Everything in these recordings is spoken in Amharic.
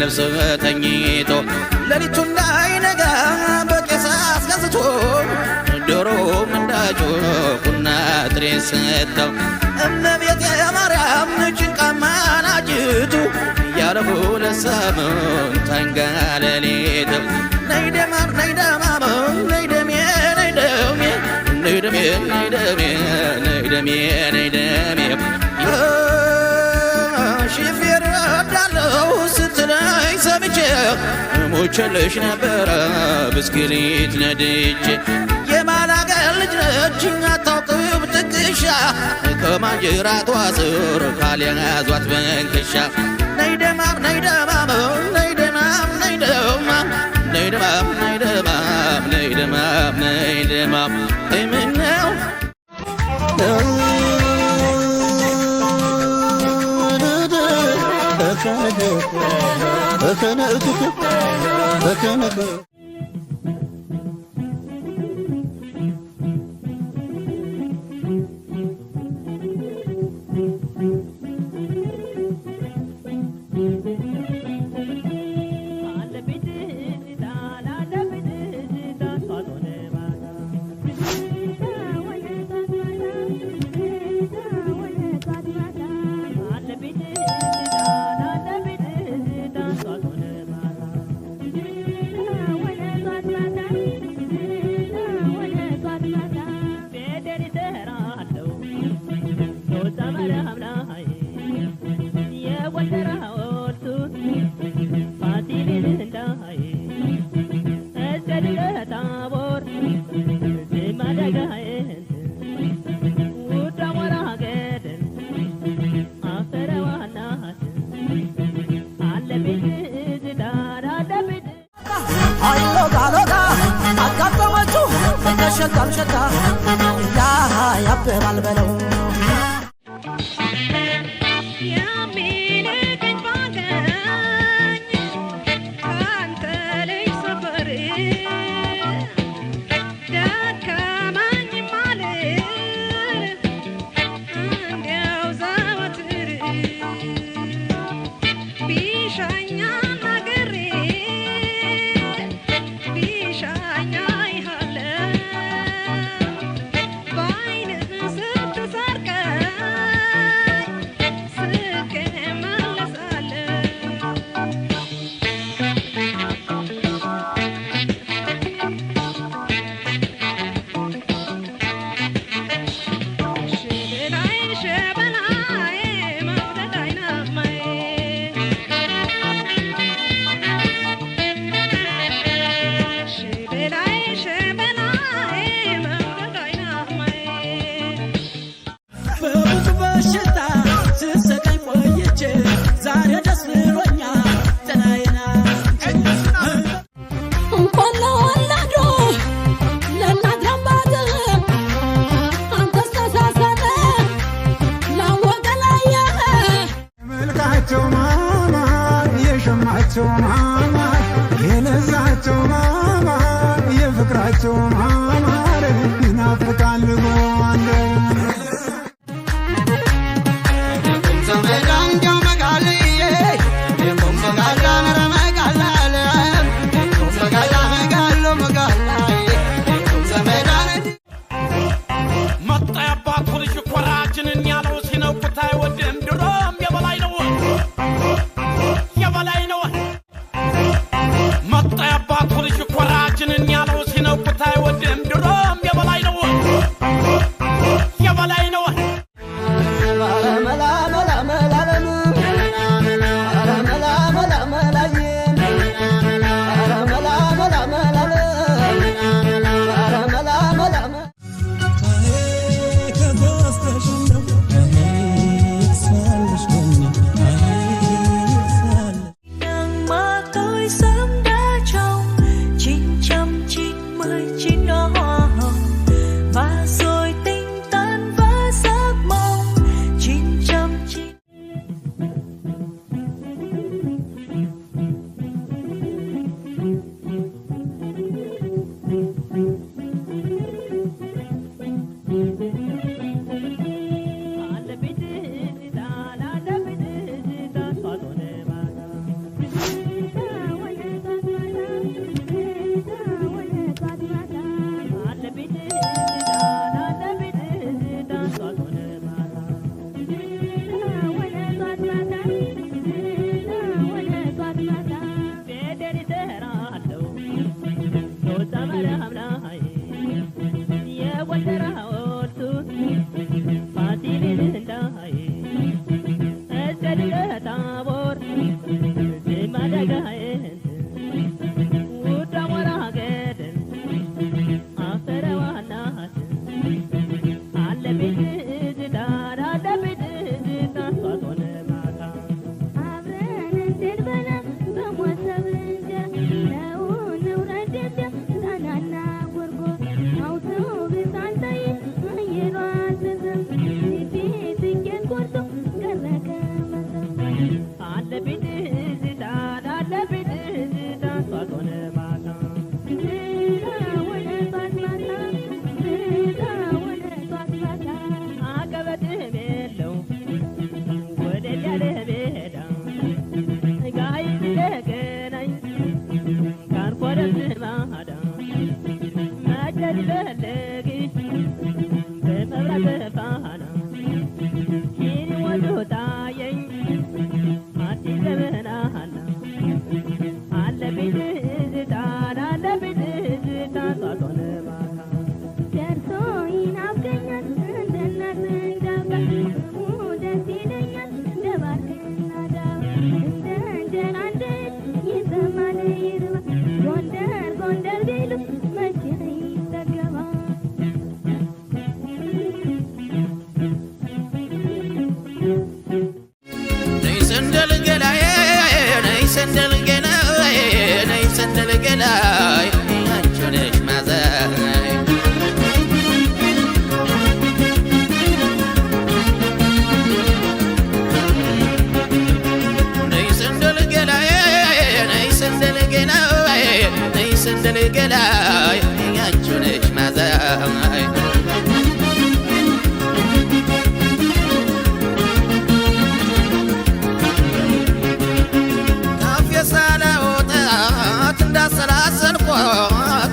ነፍስ ተኝቶ ለሊቱ እንዳይነጋ በቄስ አስገዝቶ ዶሮ እንዳጮ ቁና ጥሬ ሰጠው እመቤቴ ማርያም ጭንቃማ ናጅቱ ያረፉ ለሰሙን ተንጋለሌት ነይ ደማም ነይ ደማም ነይ ደሜ ነይ ደሜ ነይ ደሜ ነይ ደሜ ነይ ደሜ ነይ ደሜ ሽፌር ወዳለው ስትለኝ ሰምቼ ሞቼልሽ ነበረ ብስክሌት ነድቼ የማላገር ልጅ ነች አታውቅም ትከሻ ከማንጀራቷ ስር ካልያዟት በንክሻ ነይ ደማም ነይ ደማም ነይ ደማም ነይ ደማም ነይ ደማም ነይ ደማም ነይ ደማም ነይ ደማም ምነው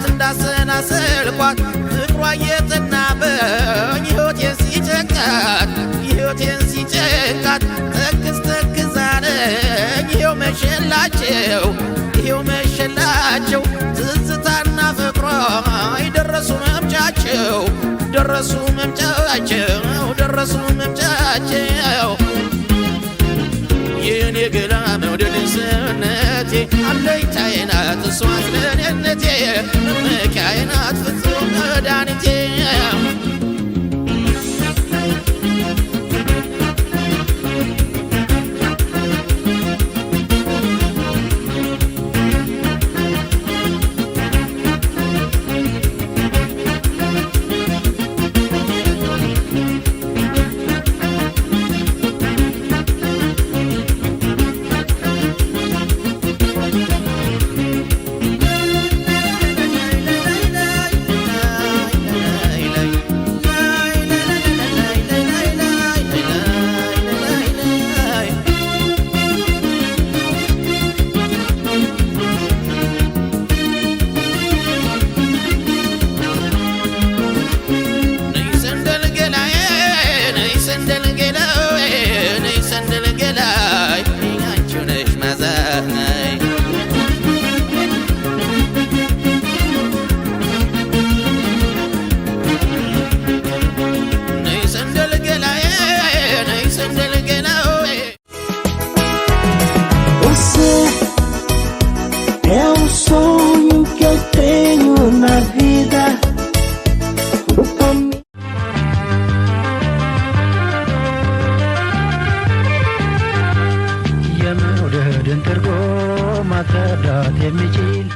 እንዳሰላሰልኳት ፍቅሯ እየጠናበኝ ሕይወቴን ሲጨንቃት ተክዝ ተክዝ አለኝ ይኸው መሸላቸው ትዝታና ፍቅሯ ደረሱ መምጫቸው የኔ ገላ መውደድ ሰውነቴ አለኝታዬ ናት እሷ ለኔነቴ መመኪያዬ ናት ፍጹም መድኃኒቴ የመውደድን ትርጉም ማስረዳት የሚችል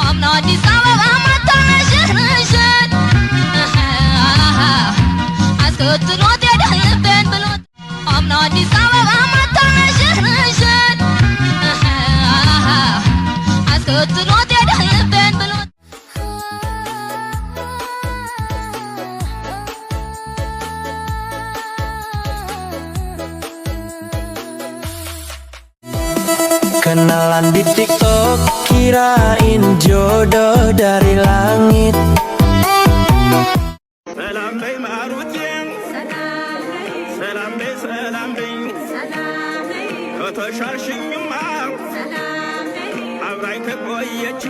አምና አዲስ አበባ መታሽሽን አስከትሎት የደህልብን ብሎት አምና አዲስ አበባ መታሽሽን አስከትሎት የደህልብን ብሎት kenalan di TikTok kirain jodoh dari langit. Salam bay marutin, salam bay, koto sharshin yuma, abray ke koyech.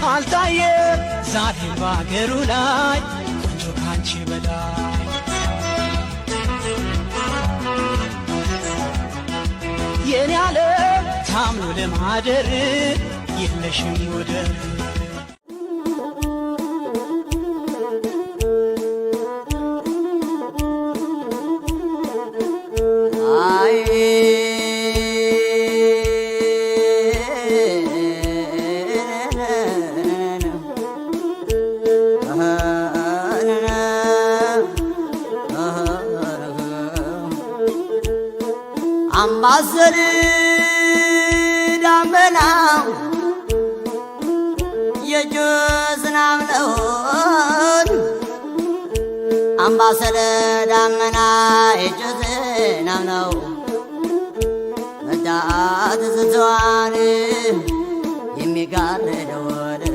አልታየም ዛሬም በአገሩ ላይ ቆንጆ ካንቺ በላይ የኔ ዓለም ታምኖ ለማደር የለሽም ወደር አምባሰል ዳመናው የጆዝናም ነው አምባሰል ዳመና የጆዝናም ነው መጣት ዝቷን የሚጋርደው ወደ